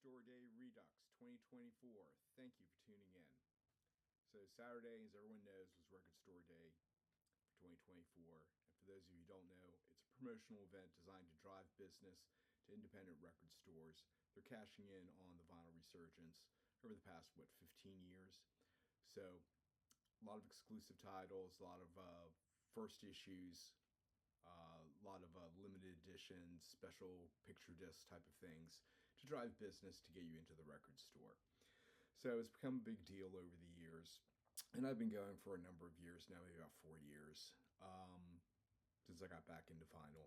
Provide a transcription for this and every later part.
Store Day Redux 2024. Thank you for tuning in. So Saturday, as everyone knows, was Record Store Day for 2024. And for those of you who don't know, it's a promotional event designed to drive business to independent record stores. They're cashing in on the vinyl resurgence over the past, 15 years. So a lot of exclusive titles, a lot of first issues, a lot of limited editions, special picture disc type of things to drive business to get you into the record store. So it's become a big deal over the years. And I've been going for a number of years now, maybe about 4 years, since I got back into vinyl.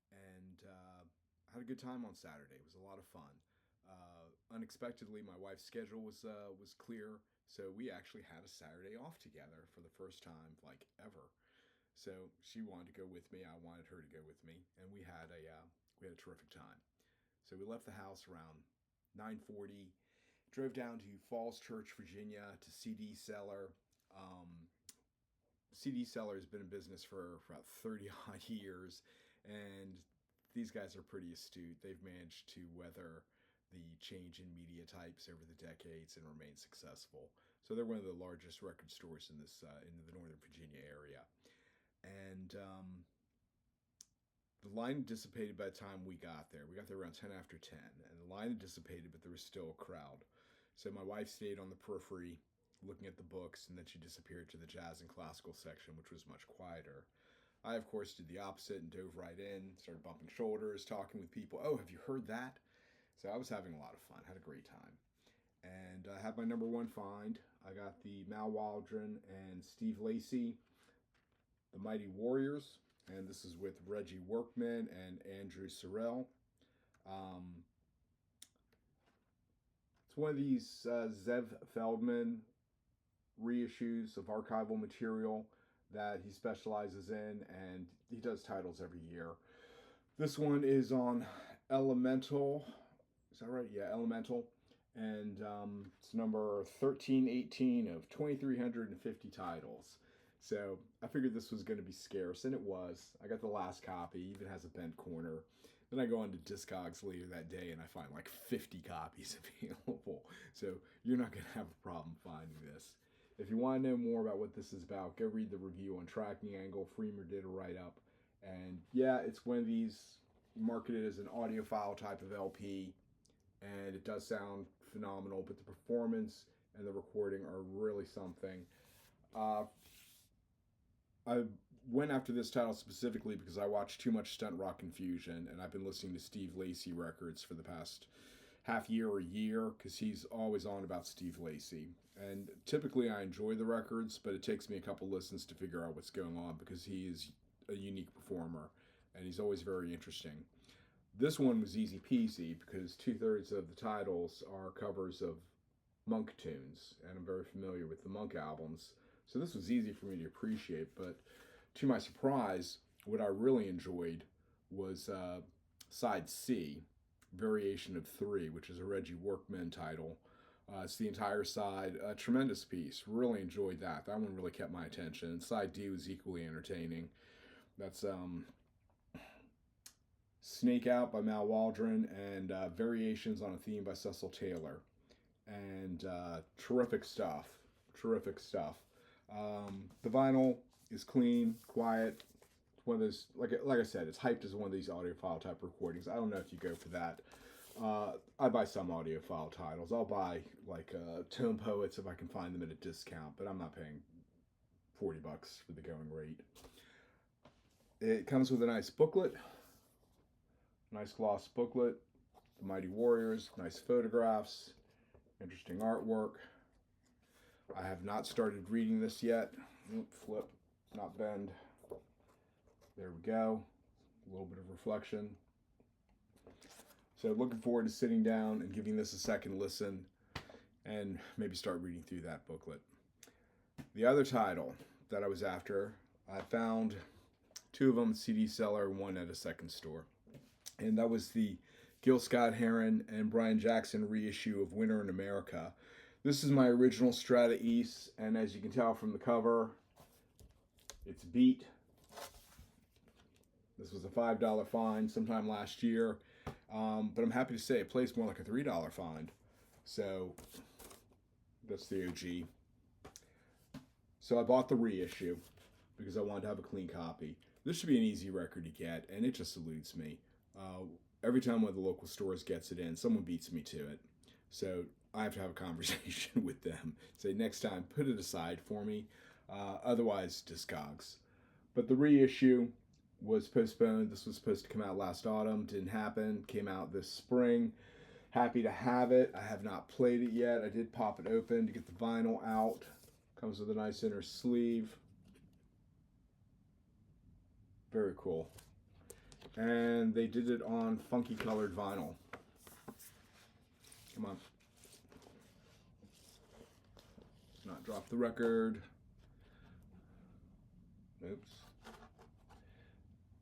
And I had a good time on Saturday. It was a lot of fun. Unexpectedly, my wife's schedule was clear, so we actually had a Saturday off together for the first time, ever. So she wanted to go with me. I wanted her to go with me, and we had a terrific time. So we left the house around 9:40, drove down to Falls Church, Virginia, to CD Seller. CD Seller has been in business for about 30 odd years, and these guys are pretty astute. They've managed to weather the change in media types over the decades and remain successful. So they're one of the largest record stores in the Northern Virginia area. And the line dissipated by the time we got there. We got there around 10 after 10, and the line had dissipated, but there was still a crowd. So my wife stayed on the periphery looking at the books, and then she disappeared to the jazz and classical section, which was much quieter. I, of course, did the opposite and dove right in, started bumping shoulders, talking with people. Oh, have you heard that? So I was having a lot of fun, had a great time. And I had my number one find. I got the Mal Waldron and Steve Lacy, The Mighty Warriors, and this is with Reggie Workman and Andrew Sorrell. It's one of these Zev Feldman reissues of archival material that he specializes in, and he does titles every year. This one is on Elemental. Is that right? Yeah, Elemental. And it's number 1318 of 2,350 titles. So I figured this was going to be scarce, and it was. I got the last copy, even has a bent corner. Then I go on to Discogs later that day, and I find 50 copies available. So you're not going to have a problem finding this. If you want to know more about what this is about, go read the review on Tracking Angle. Freemer did a write-up. And yeah, it's one of these marketed as an audiophile type of LP, and it does sound phenomenal, but the performance and the recording are really something. I went after this title specifically because I watched too much Stunt Rock Confusion, and I've been listening to Steve Lacy records for the past half year or year because he's always on about Steve Lacy. And typically I enjoy the records, but it takes me a couple listens to figure out what's going on because he is a unique performer, and he's always very interesting. This one was easy peasy because 2/3 of the titles are covers of Monk tunes, and I'm very familiar with the Monk albums. So this was easy for me to appreciate, but to my surprise, what I really enjoyed was Side C, Variation of 3, which is a Reggie Workman title. It's the entire side, a tremendous piece. Really enjoyed that. That one really kept my attention. And Side D was equally entertaining. That's Snake Out by Mal Waldron and Variations on a Theme by Cecil Taylor. And terrific stuff. Terrific stuff. The vinyl is clean, quiet. It's one of those, like I said, it's hyped as one of these audiophile type recordings. I don't know if you go for that. I buy some audiophile titles. I'll buy Tone Poets if I can find them at a discount, but I'm not paying $40 for the going rate. It comes with a nice booklet, nice gloss booklet, The Mighty Warriors, nice photographs, interesting artwork. I have not started reading this yet. Flip, not bend. There we go. A little bit of reflection. So looking forward to sitting down and giving this a second listen and maybe start reading through that booklet. The other title that I was after, I found 2 of them at CD Seller, 1 at a second store. And that was the Gil Scott-Heron and Brian Jackson reissue of Winter in America. This is my original Strata East, and as you can tell from the cover, it's beat. This was a $5 find sometime last year. But I'm happy to say it plays more like a $3 find. So that's the OG. So I bought the reissue because I wanted to have a clean copy. This should be an easy record to get, and it just eludes me. Every time one of the local stores gets it in, someone beats me to it. So I have to have a conversation with them. Say, next time, put it aside for me. Otherwise, Discogs. But the reissue was postponed. This was supposed to come out last autumn. Didn't happen. Came out this spring. Happy to have it. I have not played it yet. I did pop it open to get the vinyl out. Comes with a nice inner sleeve. Very cool. And they did it on funky colored vinyl. Come on. Not drop the record. Oops.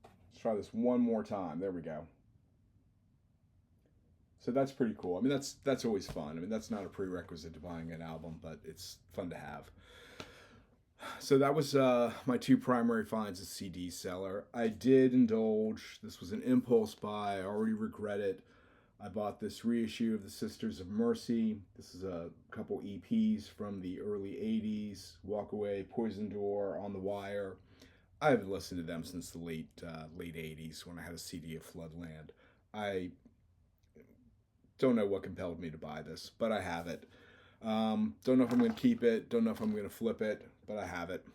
Let's try this one more time. There we go. So that's pretty cool. I mean, that's always fun. I mean, that's not a prerequisite to buying an album, but it's fun to have. So that was my two primary finds as CD seller. I did indulge. This was an impulse buy. I already regret it. I bought this reissue of the Sisters of Mercy. This is a couple EPs from the early 80s. Walk Away, Poison Door, On the Wire. I haven't listened to them since the late 80s when I had a CD of Floodland. I don't know what compelled me to buy this, but I have it. Don't know if I'm going to keep it. Don't know if I'm going to flip it, but I have it.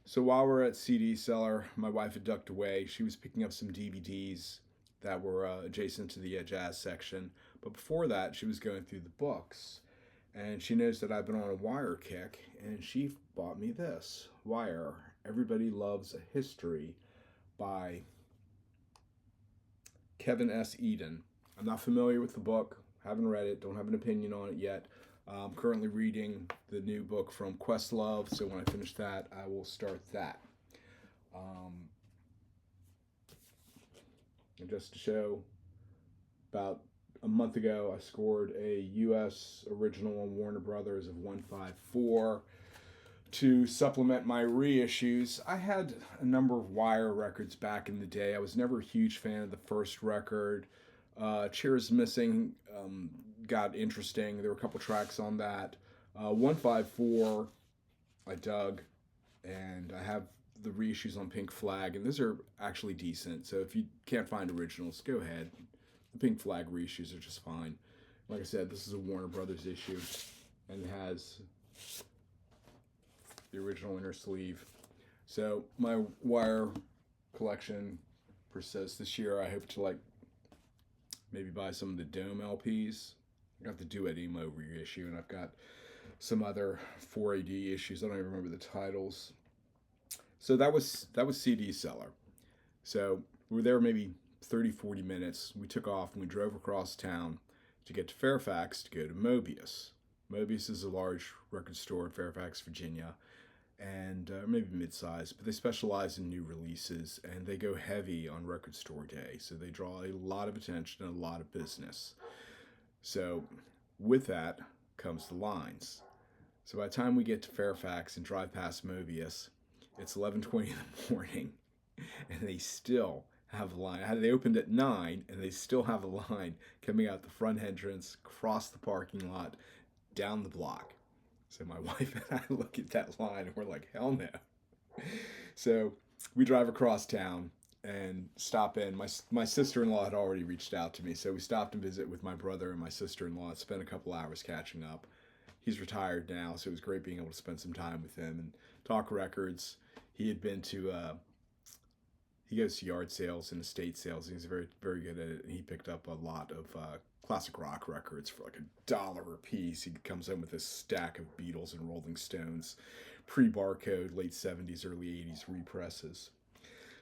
So while we're at CD seller, my wife had ducked away. She was picking up some DVDs that were adjacent to the jazz section. But before that, she was going through the books. And she knows that I've been on a Wire kick, and she bought me this. Wire, Everybody Loves a History by Kevin S. Eden. I'm not familiar with the book, haven't read it, don't have an opinion on it yet. I'm currently reading the new book from Questlove, so when I finish that, I will start that. And just to show, about a month ago, I scored a U.S. original on Warner Brothers of 154 to supplement my reissues. I had a number of Wire records back in the day. I was never a huge fan of the first record. Cheers Missing got interesting. There were a couple tracks on that. 154 I dug, and I have the reissues on Pink Flag, and those are actually decent. So if you can't find originals, go ahead. The Pink Flag reissues are just fine. Like I said, this is a Warner Brothers issue, and it has the original inner sleeve. So my Wire collection persists. This year I hope to maybe buy some of the Dome LPs. I got the Duet Emo reissue, and I've got some other 4AD issues. I don't even remember the titles. So that was CD seller. So we were there maybe 30, 40 minutes. We took off and we drove across town to get to Fairfax to go to Mobius. Mobius is a large record store in Fairfax, Virginia, and maybe mid-size, but they specialize in new releases, and they go heavy on Record Store Day, so they draw a lot of attention and a lot of business. So with that comes the lines. So by the time we get to Fairfax and drive past Mobius, it's 11:20 in the morning, and they still have a line. They opened at 9, and they still have a line coming out the front entrance, across the parking lot, down the block. So my wife and I look at that line, and we're like, hell no. So we drive across town and stop in. My sister-in-law had already reached out to me, so we stopped and visit with my brother and my sister-in-law. Spent a couple hours catching up. He's retired now, so it was great being able to spend some time with him and talk records. He had been to he goes to yard sales and estate sales, and he's very, very good at it. And he picked up a lot of classic rock records for like $1 a piece. He comes home with this stack of Beatles and Rolling Stones, pre-barcode, late 70s, early 80s represses.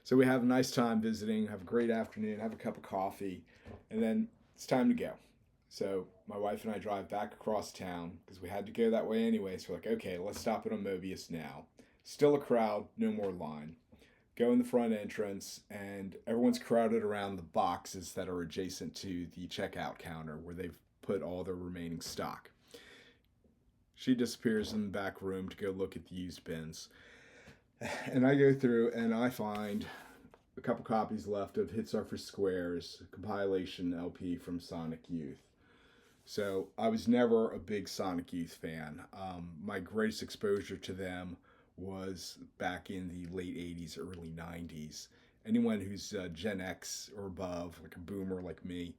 So we have a nice time visiting, have a great afternoon, have a cup of coffee, and then it's time to go. So my wife and I drive back across town because we had to go that way anyway. So we're like, okay, let's stop it on Mobius now. Still a crowd, no more line. Go in the front entrance, and everyone's crowded around the boxes that are adjacent to the checkout counter where they've put all their remaining stock. She disappears in the back room to go look at the used bins. And I go through and I find a couple copies left of Hits Are for Squares, compilation LP from Sonic Youth. So I was never a big Sonic Youth fan. My greatest exposure to them was back in the late 80s, early 90s. Anyone who's Gen X or above, like a boomer like me,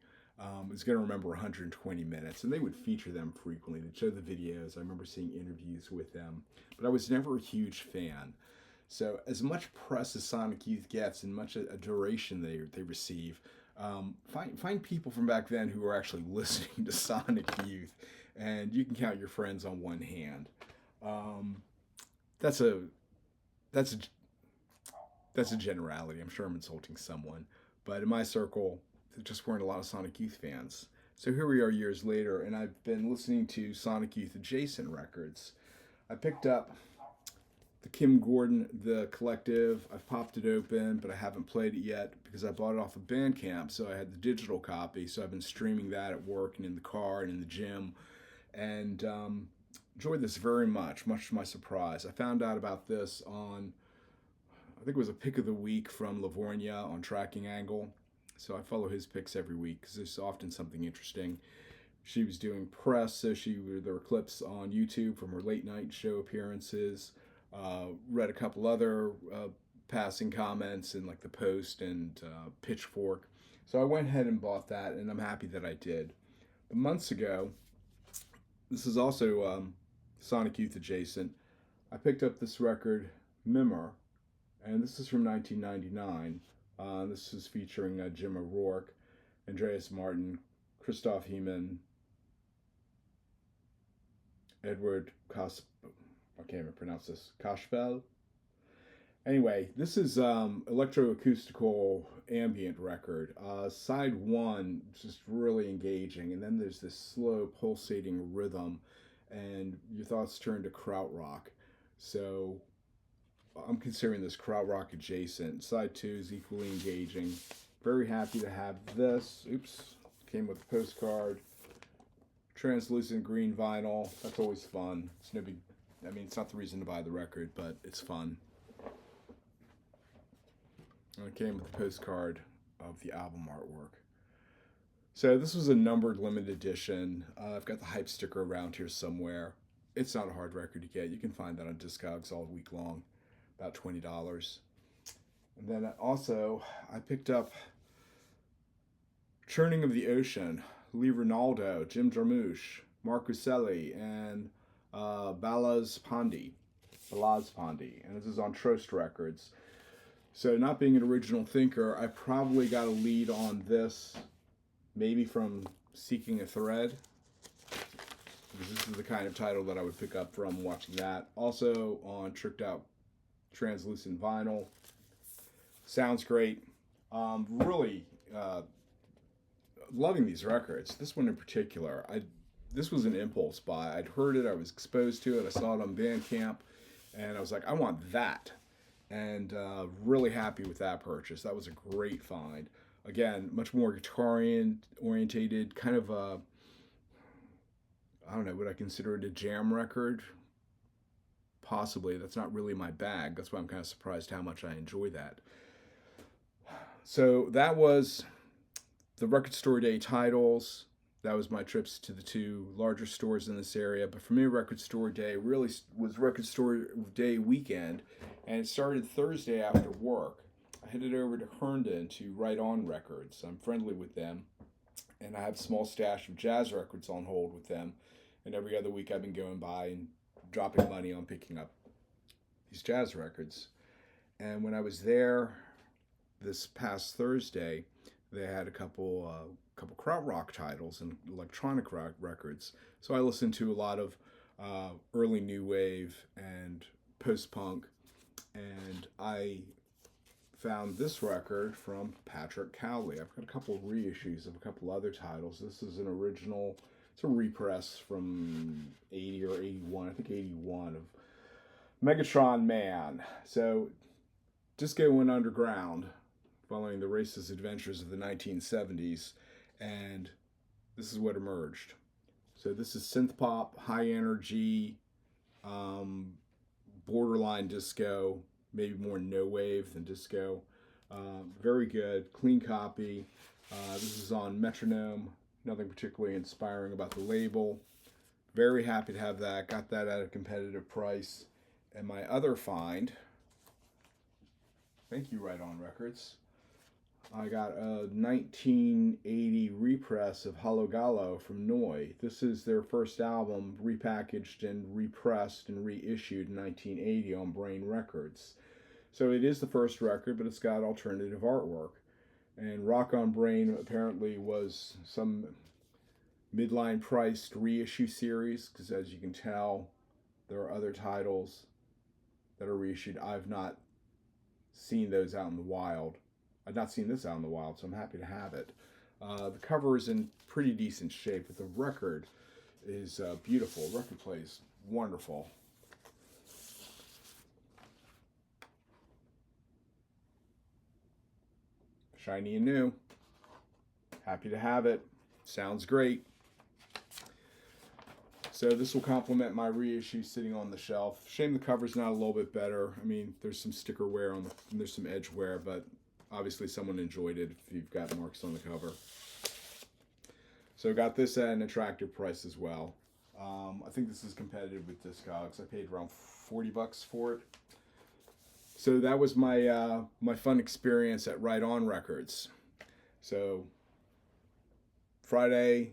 is going to remember 120 Minutes. And they would feature them frequently. They'd show the videos. I remember seeing interviews with them. But I was never a huge fan. So as much press as Sonic Youth gets and much adoration they receive, find people from back then who are actually listening to Sonic Youth, and you can count your friends on one hand. Um, that's a that's a that's a generality. I'm sure I'm insulting someone, but in my circle, there just weren't a lot of Sonic Youth fans. So here we are years later, and I've been listening to Sonic Youth adjacent records. I picked up the Kim Gordon, The Collective. I've popped it open, but I haven't played it yet because I bought it off of Bandcamp, so I had the digital copy. So I've been streaming that at work and in the car and in the gym, and enjoyed this very much, much to my surprise. I found out about this on, I think it was a pick of the week from Livornia on Tracking Angle. So I follow his picks every week because there's often something interesting. She was doing press, so there were clips on YouTube from her late night show appearances. Read a couple other passing comments in like the Post and Pitchfork. So I went ahead and bought that, and I'm happy that I did. But months ago, this is also Sonic Youth adjacent. I picked up this record, Mimmer, and this is from 1999. This is featuring Jim O'Rourke, Andreas Martin, Christoph Heeman, Edward I can't even pronounce this, Koshfel. Anyway, this is electroacoustical ambient record. Side one, just really engaging, and then there's this slow pulsating rhythm, and your thoughts turn to krautrock. So I'm considering this krautrock adjacent. Side two is equally engaging. Very happy to have this. Oops, came with a postcard. Translucent green vinyl. That's always fun. It's no big. I mean, it's not the reason to buy the record, but it's fun. And it came with a postcard of the album artwork. So this was a numbered limited edition. I've got the hype sticker around here somewhere. It's not a hard record to get. You can find that on Discogs all week long, about $20. And then also, I picked up Churning of the Ocean, Lee Ronaldo, Jim Jarmusch, Mark Uselli, and Balaz Pandi, and this is on Trost Records. So not being an original thinker, I probably got a lead on this, maybe from Seeking a Thread, because this is the kind of title that I would pick up from watching that. Also on Tricked Out Translucent Vinyl. Sounds great. Really loving these records. This one in particular, this was an impulse buy. I'd heard it, I was exposed to it, I saw it on Bandcamp, and I was like, I want that. And really happy with that purchase. That was a great find. Again, much more guitar-orientated, kind of a, I don't know, would I consider it a jam record? Possibly. That's not really my bag. That's why I'm kind of surprised how much I enjoy that. So that was the Record Store Day titles. That was my trips to the two larger stores in this area. But for me, Record Store Day really was Record Store Day weekend, and it started Thursday after work. I headed over to Herndon to Right On Records. I'm friendly with them, and I have a small stash of jazz records on hold with them. And every other week I've been going by and dropping money on picking up these jazz records. And when I was there this past Thursday, they had a couple krautrock titles and electronic rock records. So I listened to a lot of early new wave and post-punk, and I found this record from Patrick Cowley. I've got a couple of reissues of a couple other titles. This is an original, it's a repress from 80 or 81, I think 81, of Megatron Man. So disco went underground following the racist adventures of the 1970s, and this is what emerged. So this is synth pop, high energy, borderline disco, maybe more no wave than disco. Very good, clean copy. This is on Metronome. Nothing particularly inspiring about the label. Very happy to have that. Got that at a competitive price. And my other find, thank you, Right On Records. I got a 1980 repress of Hallo Gallo from Noi. This is their first album, repackaged and repressed and reissued in 1980 on Brain Records. So it is the first record, but it's got alternative artwork. And Rock on Brain apparently was some midline priced reissue series, because as you can tell, there are other titles that are reissued. I've not seen those out in the wild. I've not seen this out in the wild, so I'm happy to have it. The cover is in pretty decent shape, but the record is beautiful. The record plays wonderful. Shiny and new. Happy to have it. Sounds great. So this will complement my reissue sitting on the shelf. Shame the cover's not a little bit better. I mean, there's some sticker wear and there's some edge wear, but obviously someone enjoyed it if you've got marks on the cover. So got this at an attractive price as well. I think this is competitive with Discogs. I paid around $40 for it. So that was my my fun experience at Right On Records. So Friday,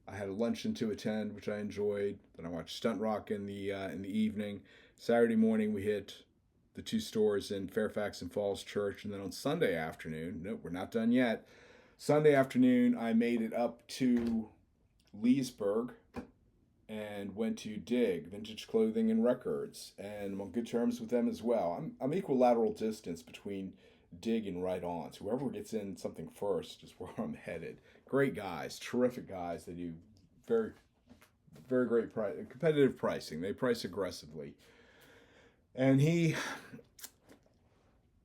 I had a luncheon to attend, which I enjoyed. Then I watched Stunt Rock in the evening. Saturday morning, we hit the two stores in Fairfax and Falls Church, and then on Sunday afternoon, nope, we're not done yet. Sunday afternoon, I made it up to Leesburg and went to Dig, Vintage Clothing and Records, and I'm on good terms with them as well. I'm equilateral distance between Dig and Right On, so whoever gets in something first is where I'm headed. Great guys, terrific guys. They do very, very great price, competitive pricing. They price aggressively, and he,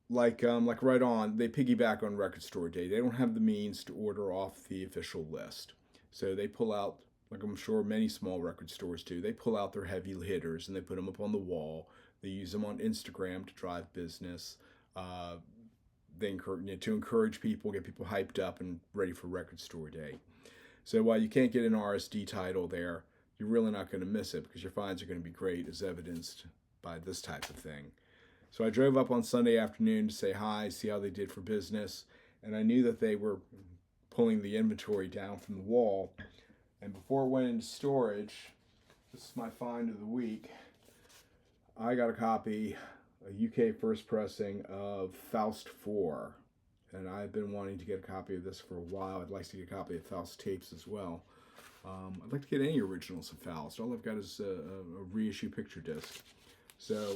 like Right On, they piggyback on Record Store Day. They don't have the means to order off the official list, so they pull out, like I'm sure many small record stores do. They pull out their heavy hitters and they put them up on the wall. They use them on Instagram to drive business. They encourage to encourage people, get people hyped up and ready for Record Store Day. So while you can't get an RSD title there, you're really not going to miss it because your finds are going to be great, as evidenced by this type of thing. So I drove up on Sunday afternoon to say hi, see how they did for business, and I knew that they were pulling the inventory down from the wall. And before it went into storage, this is my find of the week. I got a copy, a UK first pressing of Faust 4. And I've been wanting to get a copy of this for a while. I'd like to get a copy of Faust tapes as well. I'd like to get any originals of Faust. All I've got is a reissue picture disc. So,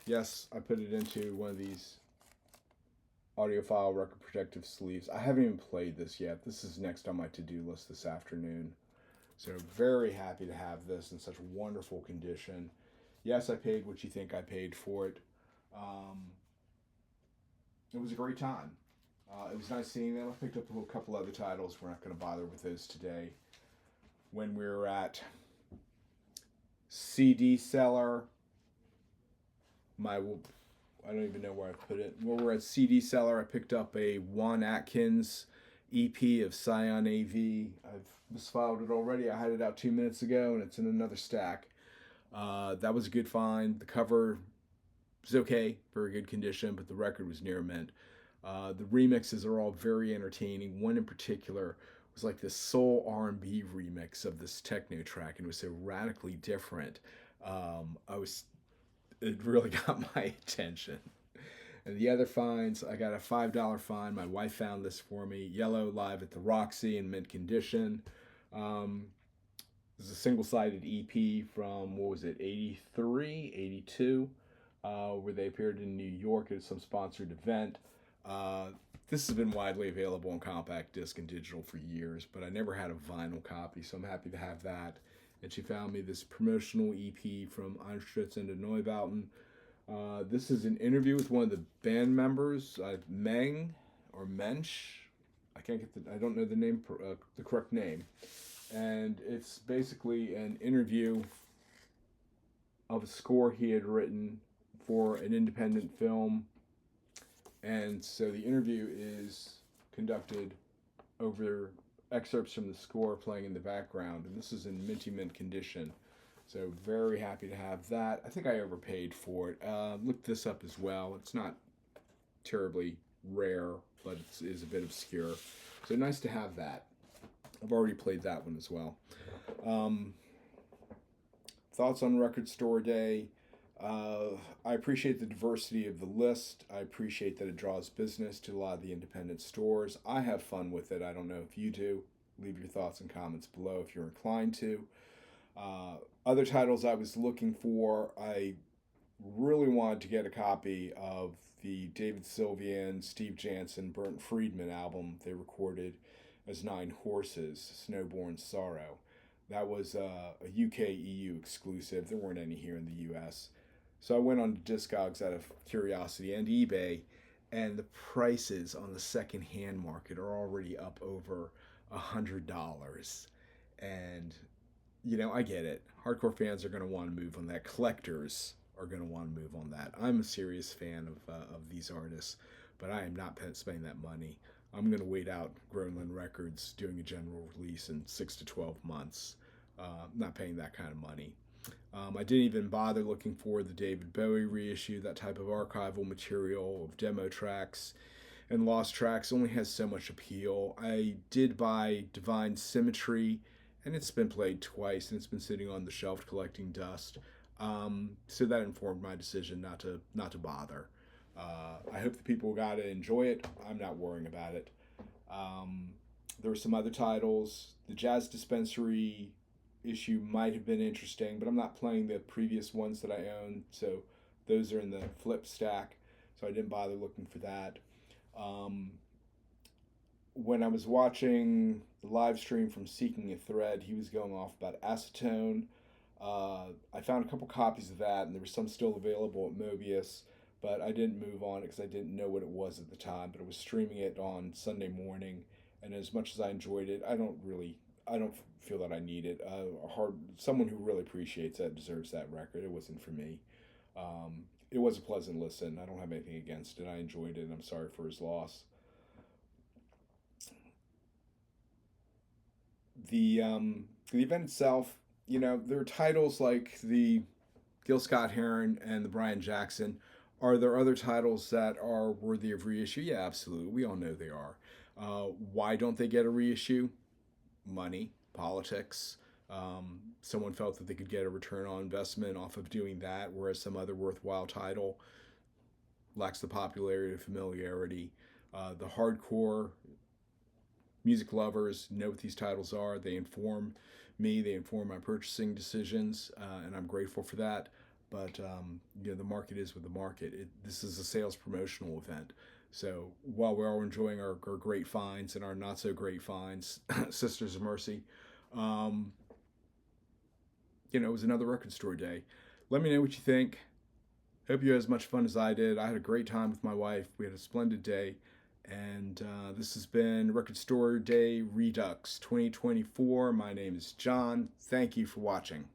yes, I put it into one of these audiophile record protective sleeves. I haven't even played this yet. This is next on my to-do list this afternoon. So very happy to have this in such wonderful condition. Yes, I paid what you think I paid for it. It was a great time. It was nice seeing them. I picked up a couple other titles. We're not going to bother with those today. When we were at CD Seller, I don't even know where I put it. When we were at CD Seller, I picked up a Juan Atkins EP of Scion AV. I've misfiled it already. I had it out 2 minutes ago, and it's in another stack. That was a good find. The cover was okay, very good condition, but the record was near mint. The remixes are all very entertaining. One in particular was like this soul R&B remix of this techno track, and it was so radically different. It really got my attention. And the other finds, I got a $5 find. My wife found this for me. Yellow live at the Roxy in mint condition. This is a single-sided EP from, 83, 82, where they appeared in New York at some sponsored event. This has been widely available on compact disc and digital for years, but I never had a vinyl copy, so I'm happy to have that. And she found me this promotional EP from Einstürzen und Neubauten. This is an interview with one of the band members, Meng or Mensch. I don't know the correct name. And it's basically an interview of a score he had written for an independent film, and so the interview is conducted over excerpts from the score playing in the background, and this is in minty mint condition. So very happy to have that. I think I overpaid for it. Looked this up as well. It's not terribly rare, but it is a bit obscure. So nice to have that. I've already played that one as well. Thoughts on Record Store Day. I appreciate the diversity of the list. I appreciate that it draws business to a lot of the independent stores. I have fun with it. I don't know if you do. Leave your thoughts and comments below if you're inclined to. Other titles I was looking for, I really wanted to get a copy of the David Sylvian, Steve Jansen, Burnt Friedman album they recorded as Nine Horses, Snowborn Sorrow. That was a UK EU exclusive. There weren't any here in the US. So I went on Discogs out of curiosity and eBay, and the prices on the second-hand market are already up over $100. And, you know, I get it. Hardcore fans are going to want to move on that. Collectors are going to want to move on that. I'm a serious fan of these artists, but I am not spending that money. I'm going to wait out Groenland Records doing a general release in 6 to 12 months. Not paying that kind of money. I didn't even bother looking for the David Bowie reissue. That type of archival material of demo tracks and lost tracks only has so much appeal. I did buy Divine Symmetry, and it's been played twice, and it's been sitting on the shelf collecting dust. So that informed my decision not to bother. I hope the people got to enjoy it. I'm not worrying about it. There were some other titles. The Jazz Dispensary issue might have been interesting, but I'm not playing the previous ones that I own, so those are in the flip stack, so I didn't bother looking for that. When I was watching the live stream from Seeking a Thread, he was going off about acetone. I found a couple copies of that, and there was some still available at Mobius, but I didn't move on it because I didn't know what it was at the time, but I was streaming it on Sunday morning, and as much as I enjoyed it, I don't feel that I need it. Someone who really appreciates that deserves that record. It wasn't for me. It was a pleasant listen. I don't have anything against it. I enjoyed it, and I'm sorry for his loss. The event itself, you know, there are titles like the Gil Scott-Heron and the Brian Jackson. Are there other titles that are worthy of reissue? Yeah, absolutely. We all know they are. Why don't they get a reissue? Money, politics. Someone felt that they could get a return on investment off of doing that, whereas some other worthwhile title lacks the popularity or familiarity. The hardcore music lovers know what these titles are. They inform me, they inform my purchasing decisions, and I'm grateful for that. But you know, the market is with the market. This is a sales promotional event. So while we're all enjoying our great finds and our not so great finds, Sisters of Mercy, you know, it was another record store day. Let me know what you think. Hope you had as much fun as I did. I had a great time with my wife. We had a splendid day. And this has been Record Store Day Redux 2024. My name is John. Thank you for watching.